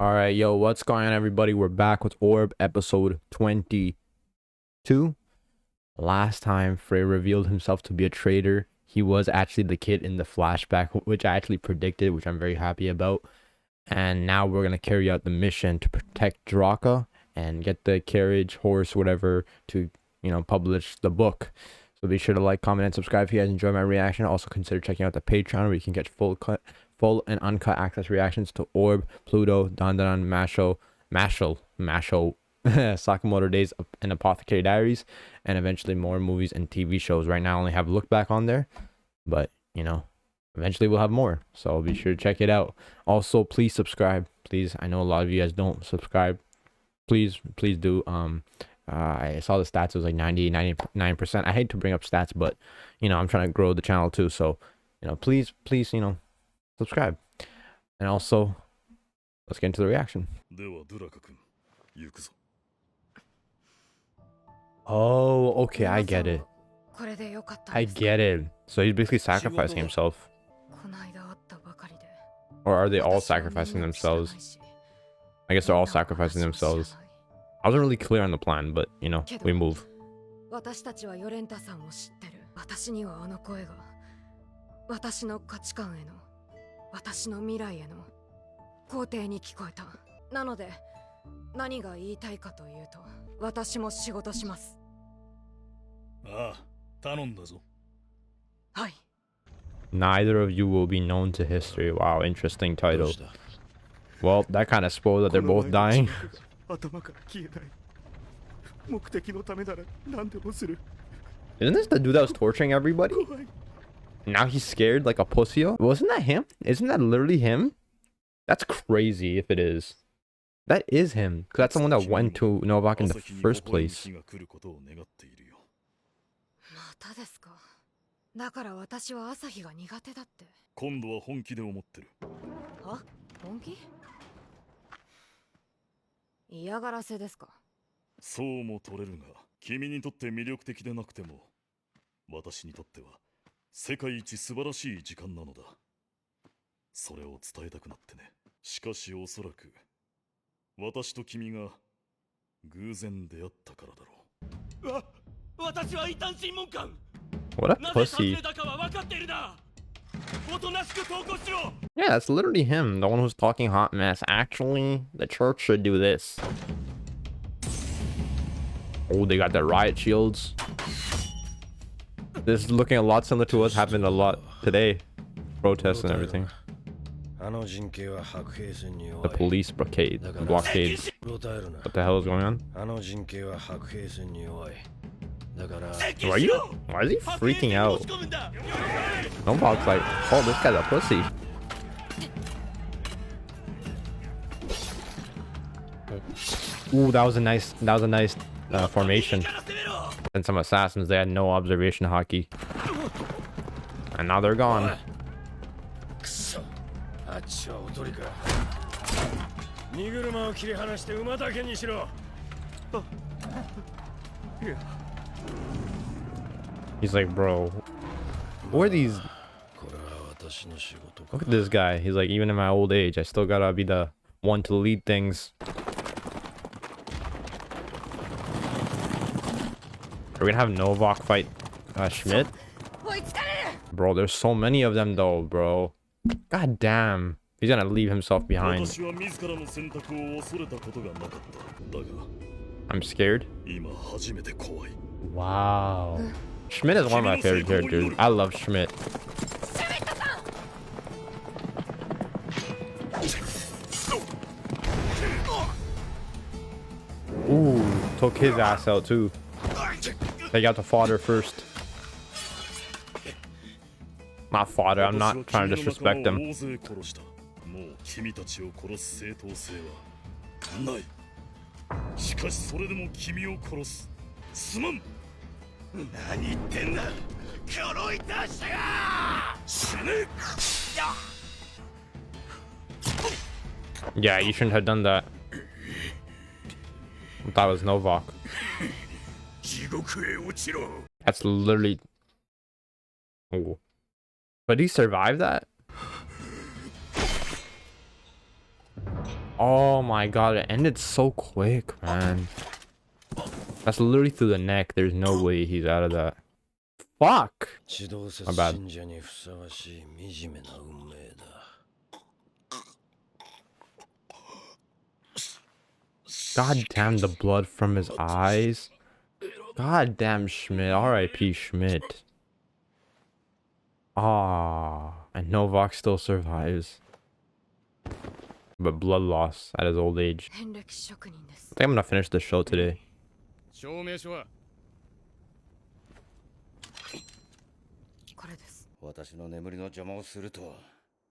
All right, yo, what's going on, everybody? We're back with Orb episode 22. Last time Frey revealed himself to be a traitor, he was actually the kid in the flashback, which I actually predicted, which I'm very happy about. And now we're going to carry out the mission to protect Draka and get the carriage, horse, whatever, to, publish the book. So be sure to like, comment, and subscribe if you guys enjoy my reaction. Also consider checking out the Patreon where you can get full and uncut access reactions to Orb, Pluto, Dandadan, Mashle, Sakamoto Days, and Apothecary Diaries, and eventually more movies and TV shows. Right now I only have Look Back on there, but eventually we'll have more, so be sure to check it out. Also, please subscribe, please. I know a lot of you guys don't subscribe. Please do. I saw the stats, it was like 99%. I hate to bring up stats, but I'm trying to grow the channel too, so please subscribe. And also, let's get into the reaction. Oh, okay, I get it. So he's basically sacrificing himself. Or are they all sacrificing themselves? I guess they're all sacrificing themselves. I wasn't really clear on the plan, but we move. 私たちはヨレンタさんを知ってる。私にはあの声が、私の価値観への、私の未来への肯定に聞こえた。なので、何が言いたいかというと、私も仕事します。ああ、頼んだぞ。はい。Neither of you will be known to history. Wow, interesting title. Well, that kind of spoiled that they're both dying. Isn't this the dude that was torturing everybody? Now he's scared like a pussy. Wasn't that him? Isn't that literally him? That's crazy if it is. That is him. Because that's the one that went to Novak in the first place. だから私は朝日が苦手だって。今度は本気で思ってる。は？本気？嫌がらせですか？そうも取れるが、君にとって魅力的でなくても、私にとっては世界一素晴らしい時間なのだ。それを伝えたくなってね。しかしおそらく、私と君が偶然出会ったからだろう。私は異端審問官。 What a pussy. Yeah, that's literally him, the one who's talking hot mess. Actually, the church should do this. Oh, they got the riot shields. This is looking a lot similar to what's happened a lot today. Protests and everything. The police blockades. What the hell is going on? Why is he freaking out? Novak's like, oh, this guy's a pussy. Ooh, that was a nice formation. And some assassins, they had no observation hockey. And now they're gone. He's like, bro, who are these? Look at this guy. He's like, even in my old age, I still gotta be the one to lead things. Are we gonna have Novak fight Schmidt? Bro, there's so many of them though, bro. God damn. He's gonna leave himself behind. I'm scared. Wow. Schmidt is one of my favorite characters. I love Schmidt. Ooh, took his ass out too. They got the fodder first. Not fodder, I'm not trying to disrespect them. Yeah, you shouldn't have done that. I thought it was Novak. That's literally... Oh. But did he survive that? Oh my god, it ended so quick, man. That's literally through the neck. There's no way he's out of that. Fuck! My bad. God damn the blood from his eyes. God damn Schmidt. R.I.P. Schmidt. Ah, and Novak still survives. But blood loss at his old age. I think I'm gonna finish the show today.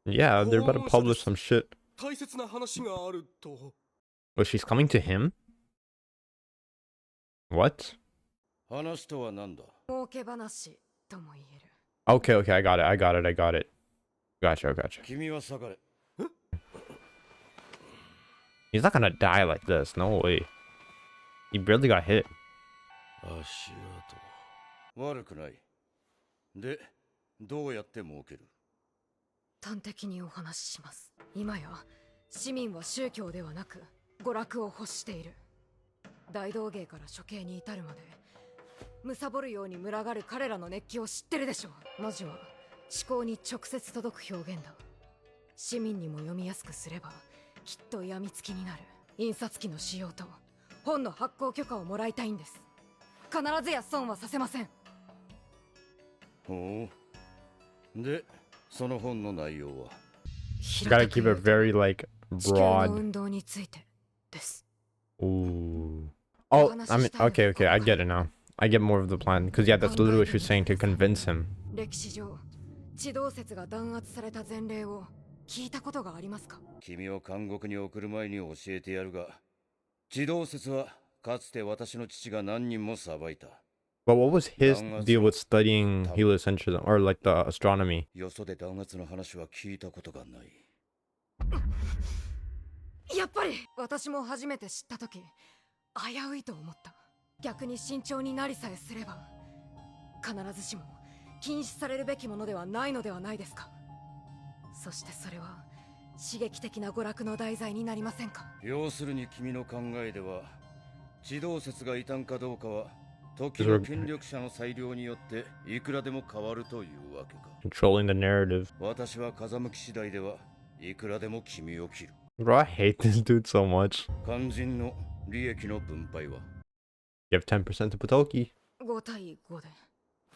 Yeah, they're about to publish some shit. Oh, she's coming to him? What? Okay, okay, I got it. Gotcha. He's not gonna die like this, no way. He barely got hit. 悪くない。で、どうやって儲ける？端的にお話しします。今や市民は宗教ではなく娯楽を欲している。大道芸から処刑に至るまで貪るように群がる彼らの熱気を知ってるでしょう。文字は思考に直接届く表現だ。市民にも読みやすくすればきっと病みつきになる。印刷機の使用と本の発行許可をもらいたいんです。必ずや損はさせません。ほう。で、その本の内容は You gotta keep it very like 地球の broad. 運動についてです。 Ooh. Oh, I mean, okay, I get it now. I get more of the plan. Because, yeah, that's literally what she's saying to convince him. 歴史上、地動説が弾圧された前例を聞いたことがありますか？君を監獄に送る前に教えてやるが、地動説はかつて私の父が何人も裁いた。 But what was his deal with studying heliocentrism or like the astronomy? よそで弾圧の話は聞いたことがない。やっぱり私も初めて知ったとき、危ういと思った。逆に慎重になりさえすれば、必ずしも禁止されるべきものではないのではないですか。そしてそれは刺激的な娯楽の題材になりませんか。要するに君の考えでは、地動説が異端かどうかは時の権力者の裁量によっていくらでも変わるというわけか。Controlling the narrative. 私は風向き次第ではいくらでも君を切る。 Bro, I hate this dude so much. 肝心の利益の分配は Give 10% to Potoki. 5対5で。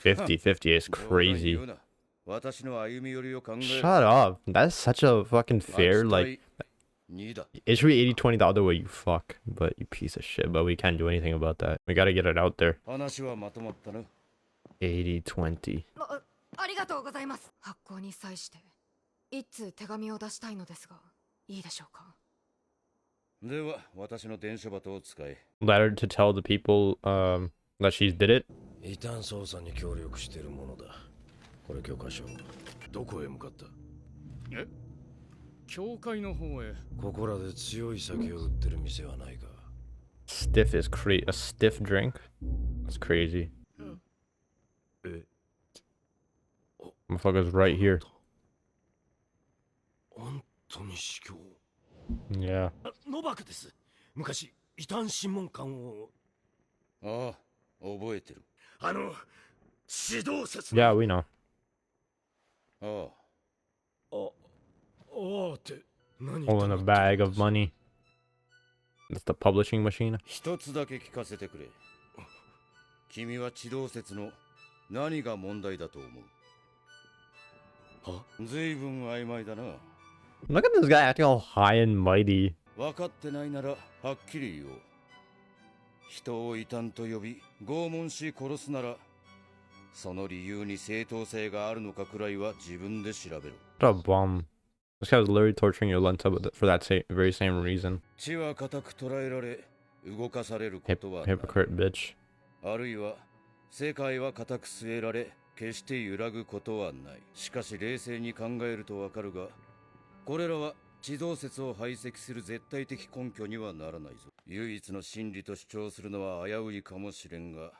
50-50 is crazy. 冗談言うな。私の歩み寄りを考え Shut up. That's such a fucking fair, like, 2だ。 it should be 80-20 the other way, you fuck. But you piece of shit, but we can't do anything about that. We gotta get it out there. 話はまとまったな。 80-20. ありがとうございます。発行に際して一通手紙を出したいのですが、いいでしょうか。では、私の伝書鳩を使え。 Letter to tell the people that she did it. 異端捜査に協力しているものだ。これ許可書。どこへ向かった？え？教会の方へ。ここらで強い酒を売ってる店はないか？ Stiff is a stiff drink? That's crazy. え？ Motherfucker's right here. 本当に司教。 Yeah. ノバクです。昔異端審問官を。ああ、覚えてる。指導説。Yeah, we know. ああって何 Holding a bag of money. That's the publishing machine. 一つだけ聞かせてくれ。君は地動説の何が問題だと思う？は？随分曖昧だな。 Look at this guy acting all high and mighty. 分かってないならはっきり言おう。人を異端と呼び拷問し殺すなら、その理由に正当性があるのかくらいは自分で調べろ。 What a bum. This guy was literally torturing Yolenta for that very same reason. 血は固く捉えられ動かされることはない。 Hypocrite bitch. あるいは世界は固く据えられ決して揺らぐことはない。しかし冷静に考えるとわかるが、これらは地動説を排斥する絶対的根拠にはならないぞ。唯一の真理と主張するのは危ういかもしれんが、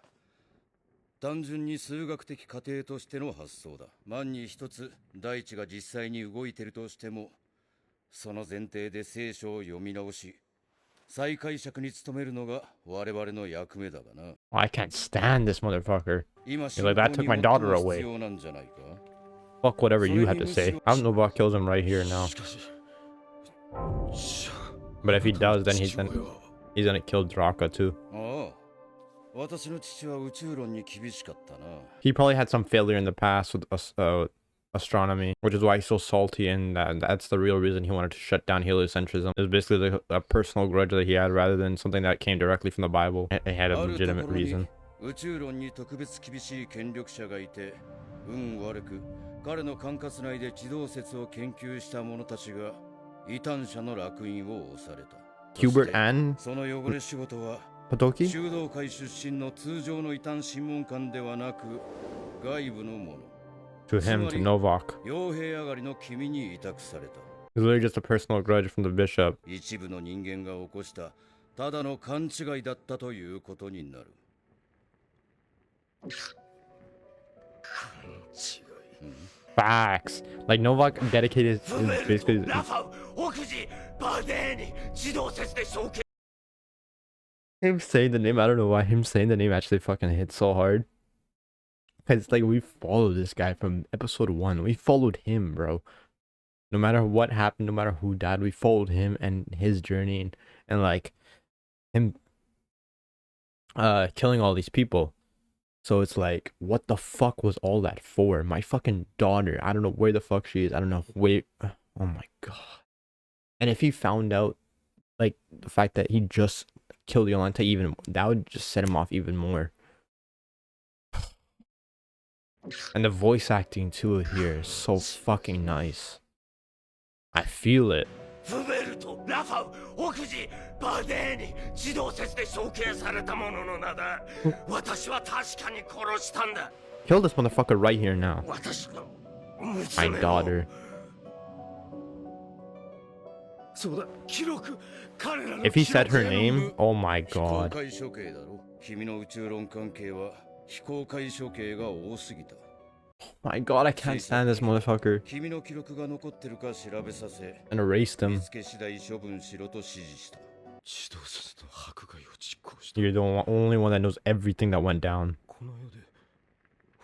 単純に数学的過程としての発想だ。万に一つ大地が実際に動いてるとしても、その前提で聖書を読み直し、再解釈に努めるのが我々の役目だがな。I can't stand this motherfucker. 今 You're like, that took my daughter away. 必要なんじゃないか。 Fuck whatever you have to say. I don't know if Novak kills him right here now. しかし But if he does, then he's gonna kill Draka too. ああ、私の父は宇宙論に厳しかったな。 He probably had some failure in the past with astronomy, which is why he's so salty, and that's the real reason he wanted to shut down heliocentrism. It was basically like a personal grudge that he had rather than something that came directly from the Bible. It had a legitimate reason. 宇宙論に特別厳しい権力者がいて、運悪く彼の管轄内で地動説を研究した者たちが異端者の烙印を押された。 Hubert and その汚れ仕事は Patoki? 修道会出身の通常の異端審問官ではなく外部の者。 To him, to Novak. 傭兵上がりの君に委託された。 It's literally just a personal grudge from the bishop. 一部の人間が起こしたただの勘違いだったということになる。 Facts. Like Novak dedicated his basically. ラファウ奥地バーデーニ自動説で処刑 Him saying the name, I don't know why him saying the name actually fucking hit so hard. Cause it's like we followed this guy from episode 1. We followed him, bro. No matter what happened, no matter who died, we followed him and his journey and like him killing all these people. So it's like, what the fuck was all that for? My fucking daughter. I don't know where the fuck she is. I don't know where. Oh my god. And if he found out, like, the fact that he just killed Yolanta, even that would just set him off even more. And the voice acting too here is so fucking nice. I feel it. フベルトラファウ奥地バーデーニ自動説で処刑された者の名だ。私は確かに殺したんだ。 Kill this motherfucker right here now. 私の My 娘を daughter. そうだ記録彼らの If he said her 記録 name, oh my 非公 god. 開処刑だろ。君の宇宙論関係は非公開処刑が多すぎた。 My god, I can't stand this motherfucker. 君の記録が残ってるか調べさせ、 And erased 見 him. つけ次第処分しろと指示した。自動説の迫害を実行した You're the only one that knows everything that went down. この世で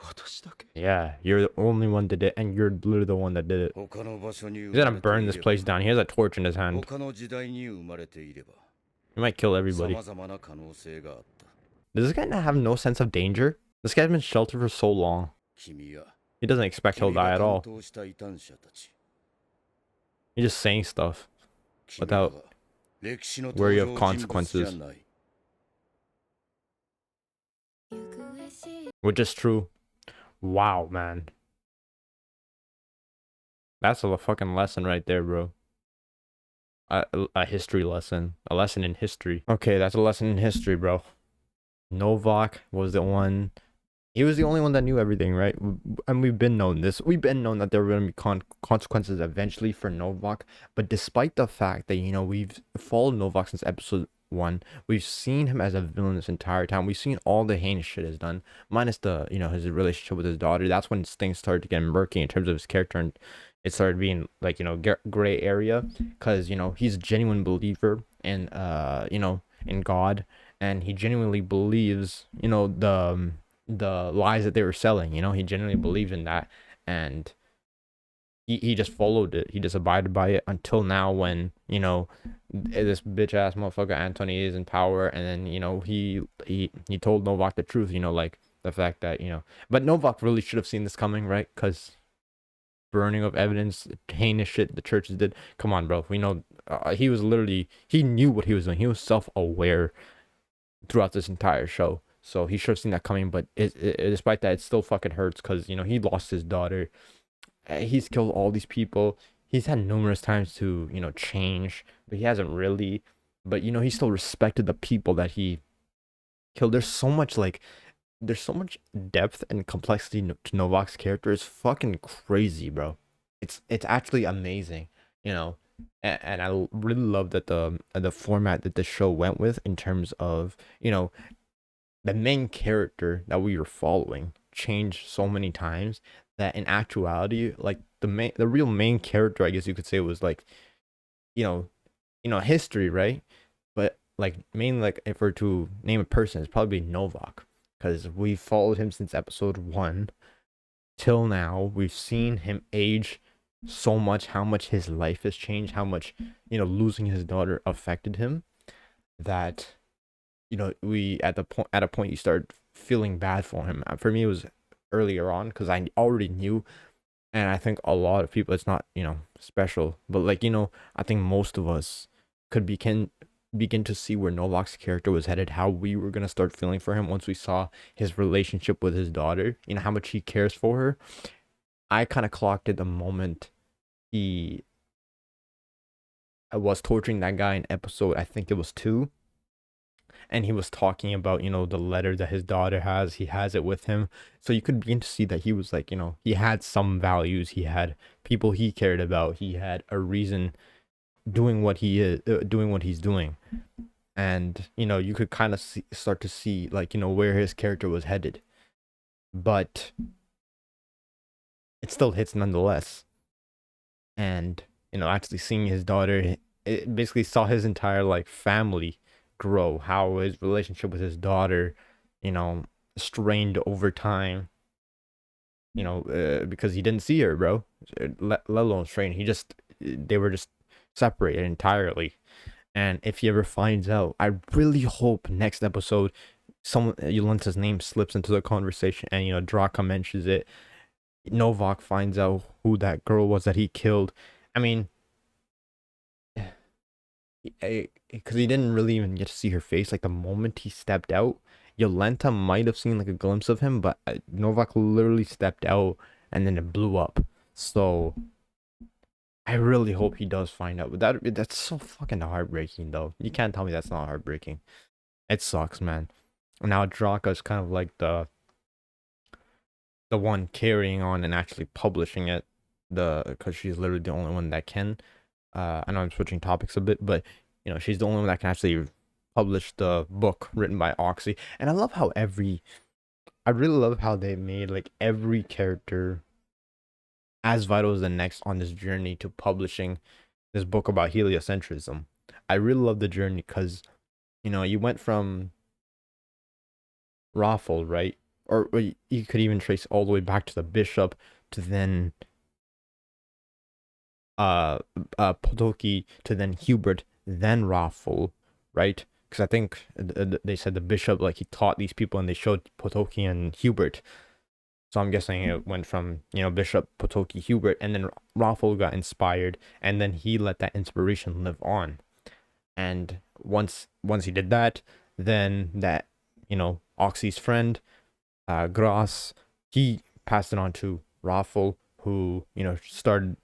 私だけ Yeah, you're the only one that did it, and you're literally the one that did it. 他の場所に He's 生 gonna まれて burn い this れば place down. He has a torch in his hand. 他の時代に生まれていれば He might kill everybody. 様々な可能性があった。 Does this guy not have no sense of danger? This guy's been sheltered for so long. 君や He doesn't expect he'll 君 die が at 担 all. 当した異端者たち。 He's just saying stuff 君らは without 歴史の worry of 登場人物じゃ consequences. ない。 which is true. Wow, man. That's a fucking lesson right there, bro. A history lesson. A lesson in history. Okay, that's a lesson in history, bro. Novak was the one. He was the only one that knew everything, right? And we've been known this. We've been known that there were going to be consequences eventually for Novak. But despite the fact that, you know, we've followed Novak since episode 1, we've seen him as a villain this entire time. We've seen all the heinous shit he's done, minus the, you know, his relationship with his daughter. That's when things started to get murky in terms of his character, and it started being like, you know, gray area, because, you know, he's a genuine believer in, you know, in God, and he genuinely believes, you know, the lies that they were selling. You know, he genuinely believed in that, and he just followed it. He just abided by it until now, when, you know, this bitch ass motherfucker Anthony is in power, and then, you know, he told Novak the truth, you know, like the fact that, you know, but Novak really should have seen this coming, right? Because burning of evidence, heinous shit the churches did. Come on, bro. We know he was literally, he knew what he was doing. He was self-aware throughout this entire show. So he should have seen that coming, but despite that, it still fucking hurts, because, you know, he lost his daughter. He's killed all these people. He's had numerous times to, you know, change, but he hasn't really. But, you know, he still respected the people that he killed. There's so much depth and complexity to Novak's character. It's fucking crazy, bro. It's actually amazing, you know. And I really love that the format that the show went with, in terms of, you know, the main character that we were following changed so many times that in actuality, like the real main character, I guess you could say, was like history, right? But like mainly like if we're to name a person, it's probably Novak because we followed him since episode 1 till now. We've seen him age so much, how much his life has changed, how much losing his daughter affected him, that we at a point you start feeling bad for him. For me, it was earlier on because I already knew, and I think a lot of people, it's not special, but like I think most of us could begin to see where Novak's character was headed, how we were gonna start feeling for him once we saw his relationship with his daughter, how much he cares for her. I kind of clocked it the moment he was torturing that guy in episode, I think it was 2, and he was talking about the letter that his daughter has. He has it with him, so you could begin to see that he was like he had some values, he had people he cared about, he had a reason doing what he's doing, and you could kind of start to see like where his character was headed, but it still hits nonetheless. And actually seeing his daughter, it basically saw his entire like family grow, how his relationship with his daughter strained over time, because he didn't see her, bro, let alone strained. They were just separated entirely. And if he ever finds out, I really hope next episode someone, Yolente's name slips into the conversation, and Draka mentions it. Novak finds out who that girl was that he killed. I mean, because he didn't really even get to see her face. Like the moment he stepped out, Yolenta might have seen like a glimpse of him, but Novak literally stepped out and then it blew up. So I really hope he does find out. But that's so fucking heartbreaking, though. You can't tell me that's not heartbreaking. It sucks, man. Now Draka's kind of like the one carrying on and actually publishing it, because she's literally the only one that can. I know I'm switching topics a bit, but she's the only one that can actually publish the book written by Oxy. And I really love how they made like every character as vital as the next on this journey to publishing this book about heliocentrism. I really love the journey because you went from Raffle, right? Or you could even trace all the way back to the bishop, to then Potoki, to then Hubert, then Raffle, right? Because I think they said the bishop, like, he taught these people and they showed Potoki and Hubert. So I'm guessing it went from Bishop, Potoki, Hubert, and then Raffle got inspired, and then he let that inspiration live on. And once he did that, then that Oxy's friend, Gras, he passed it on to Raffle, who started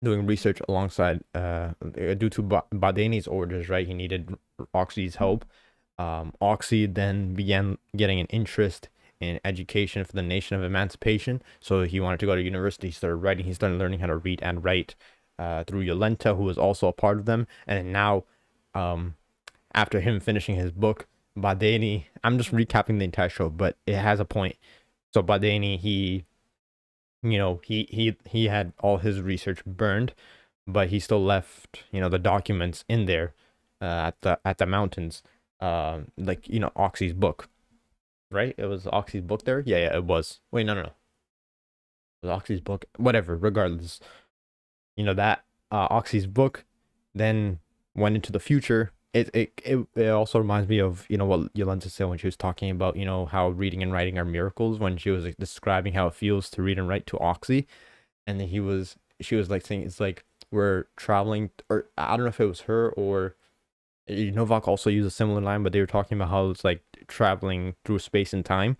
doing research alongside due to Badeni's orders, right? He needed Oxy's help. Oxy then began getting an interest in education for the nation of emancipation, so he wanted to go to university. He started writing, he started learning how to read and write through Yolenta, who was also a part of them. And now after him finishing his book, Badeni, I'm just recapping the entire show, but it has a point. So Badeni, he had all his research burned, but he still left the documents in there at the mountains, like Oxy's book, right? It was Oxy's book there. Yeah, it was. Wait, no, it was Oxy's book, whatever. Regardless, that Oxy's book then went into the future. It also reminds me of what Yolenta said when she was talking about how reading and writing are miracles, when she was like, describing how it feels to read and write to Oxy, and then she was like saying it's like we're traveling, or I don't know if it was her or Novak also used a similar line, but they were talking about how it's like traveling through space and time.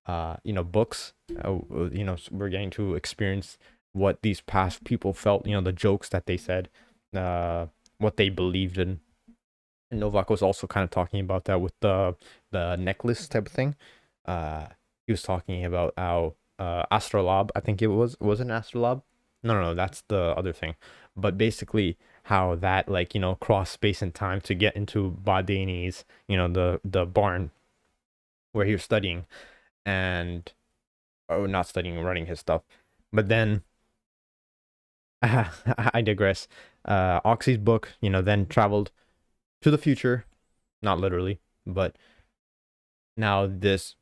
Books, we're getting to experience what these past people felt, the jokes that they said, what they believed in. And Novak was also kind of talking about that with the necklace type of thing. He was talking about how Astrolabe, I think it was it an Astrolabe? No, that's the other thing. But basically how that cross space and time to get into Badeni's, the barn where he was studying, and not studying, running his stuff. But then I digress. Oxy's book, then traveled to the future, not literally, but now this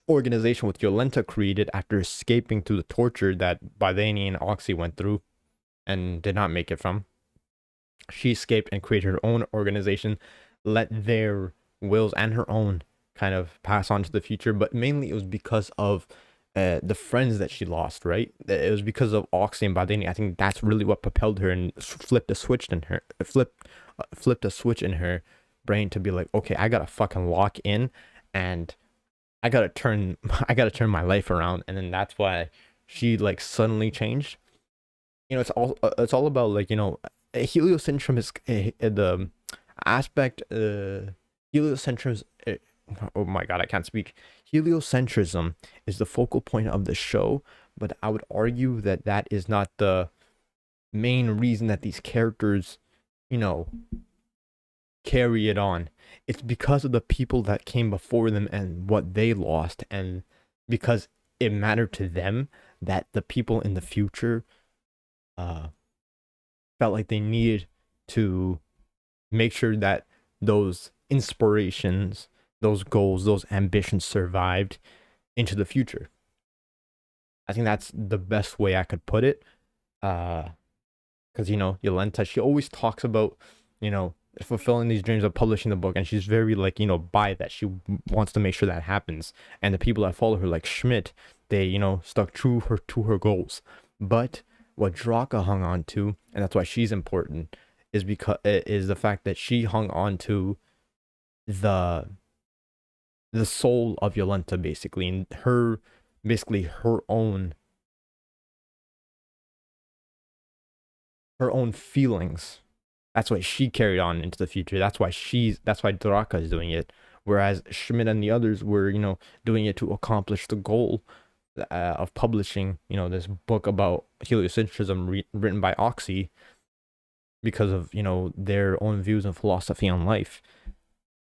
organization with Yolenta created after escaping through the torture that Badeni and Oxy went through and did not make it from. She escaped and created her own organization, let their wills and her own kind of pass on to the future, but mainly it was because of the friends that she lost, right? It was because of Oxy and Badeni. I think that's really what propelled her and flipped a switch in her, flipped a switch in her brain to be like, okay, I gotta fucking lock in, and I gotta turn my life around. And then that's why she like suddenly changed. It's all about like, heliocentrum is the aspect. Heliocentrum is, oh my god, I can't speak. Heliocentrism is the focal point of the show, but I would argue that that is not the main reason that these characters, carry it on. It's because of the people that came before them and what they lost, and because it mattered to them that the people in the future felt like they needed to make sure that those inspirations, those goals, those ambitions survived into the future. I think that's the best way I could put it. Because, Yolenta, she always talks about, fulfilling these dreams of publishing the book. And she's very, like, by that. She wants to make sure that happens. And the people that follow her, like Schmidt, they, stuck true to her goals. But what Draka hung on to, and that's why she's important, is the fact that she hung on to the soul of Yolenta, basically, and her own feelings. That's why she carried on into the future. That's why Draka is doing it, whereas Schmidt and the others were doing it to accomplish the goal of publishing this book about heliocentrism written by Oxy, because of their own views and philosophy on life.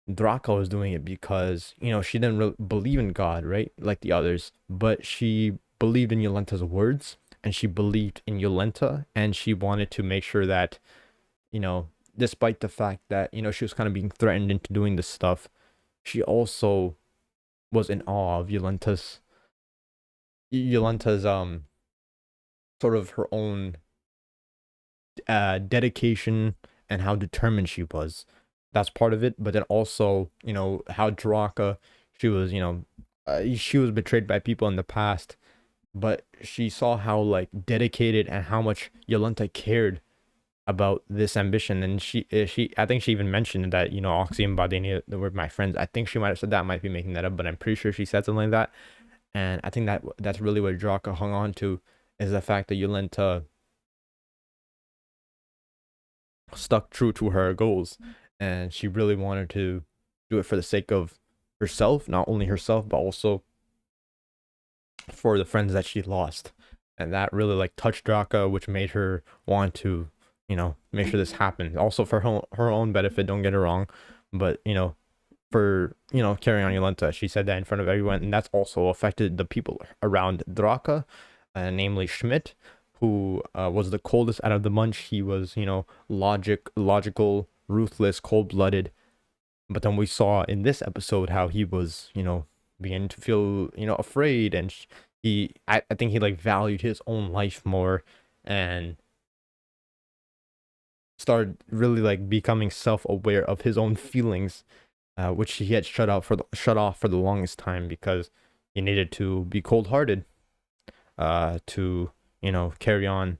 Draka was doing it because she didn't really believe in God, right, like the others, but she believed in Yolenta's words, and she believed in Yolenta, and she wanted to make sure that despite the fact that she was kind of being threatened into doing this stuff, she also was in awe of Yolenta's sort of her own dedication and how determined she was. That's part of it. But then also, how Draka, she was betrayed by people in the past, but she saw how like dedicated and how much Yolenta cared about this ambition. And she I think she even mentioned that Oxy and Badeni were my friends. I think she might have said that. I might be making that up, but I'm pretty sure she said something like that. And I think that's really what Draka hung on to, is the fact that Yolenta stuck true to her goals, and she really wanted to do it for the sake of herself, not only herself, but also for the friends that she lost. And that really like touched Draka, which made her want to, make sure this happened. Also for her own benefit, don't get her wrong, but for carrying on Yolenta, she said that in front of everyone, and that's also affected the people around Draka, namely Schmidt, who was the coldest out of the bunch. He was logical, ruthless, cold-blooded. But then we saw in this episode how he was beginning to feel afraid, and I think he like valued his own life more, and started really like becoming self-aware of his own feelings, which he had shut off for the longest time, because he needed to be cold-hearted to carry on,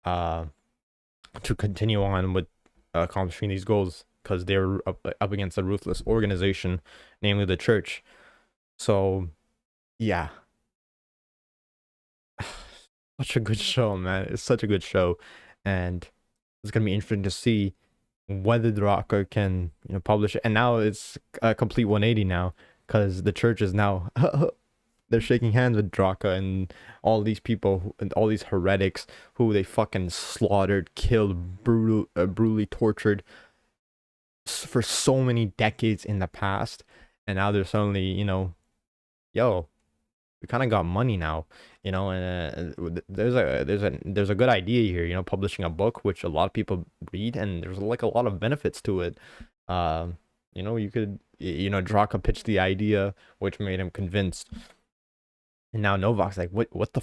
to continue on with accomplishing these goals, because they were up against a ruthless organization, namely the church. So yeah, such a good show, man. It's such a good show, and it's gonna be interesting to see whether Draka can publish it. And now it's a complete 180 now, because the church is now they're shaking hands with Draka and all these people and all these heretics who they fucking slaughtered, killed, brutally tortured for so many decades in the past. And now they're suddenly yo, we kind of got money now, you know. And there's a good idea here, you know, publishing a book which a lot of people read, and there's like a lot of benefits to it. You know, you could, you know, Draka pitched the idea, which made him convinced, and now Novak's like, what the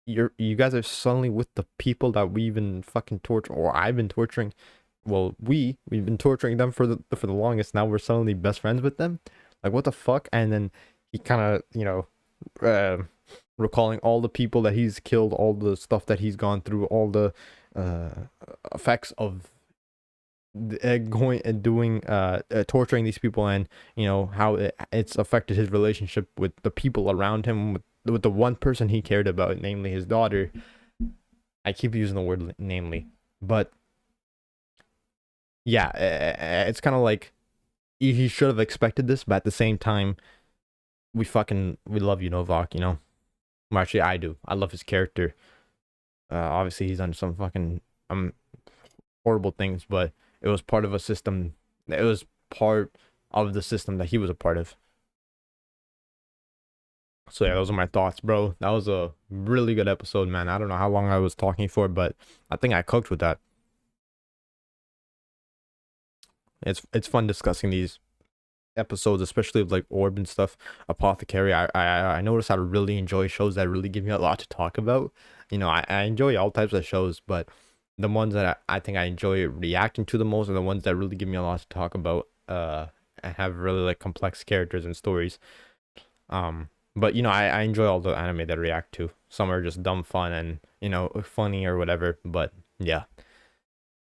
you guys are suddenly with the people that we've been fucking torturing, or I've been torturing. Well, we've been torturing them for the longest. Now we're suddenly best friends with them. Like, what the fuck? And then he kind of, you know, recalling all the people that he's killed, all the stuff that he's gone through, all the effects of going and doing torturing these people, and you know how it's affected his relationship with the people around him, with the one person he cared about, namely his daughter. I keep using the word namely, but yeah, it's kind of like he should have expected this, but at the same time, we love you, Novak, you know. Well, actually, I do. I love his character. Obviously, he's done some fucking horrible things, but it was part of a system. It was part of the system that he was a part of. So yeah, those are my thoughts, bro. That was a really good episode, man. I don't know how long I was talking for, but I think I cooked with that. It's fun discussing these episodes, especially of like Orb and stuff. Apothecary, I noticed I really enjoy shows that really give me a lot to talk about. You know, I enjoy all types of shows, but the ones that I think I enjoy reacting to the most are the ones that really give me a lot to talk about, and have really like complex characters and stories. But you know, I enjoy all the anime that I react to. Some are just dumb fun and, you know, funny or whatever, but yeah,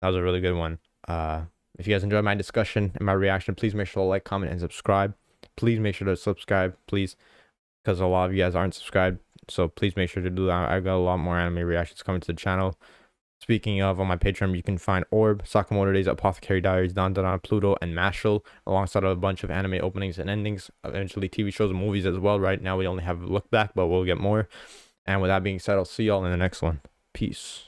that was a really good one. If you guys enjoyed my discussion and my reaction, please make sure to like, comment, and subscribe. Please make sure to subscribe, please, because a lot of you guys aren't subscribed. So please make sure to do that. I got a lot more anime reactions coming to the channel. Speaking of, on my Patreon, you can find Orb, Sakamoto Days, Apothecary Diaries, Dandadan, Pluto, and Mashal, alongside a bunch of anime openings and endings, eventually TV shows and movies as well. Right now, we only have a look back, but we'll get more. And with that being said, I'll see y'all in the next one. Peace.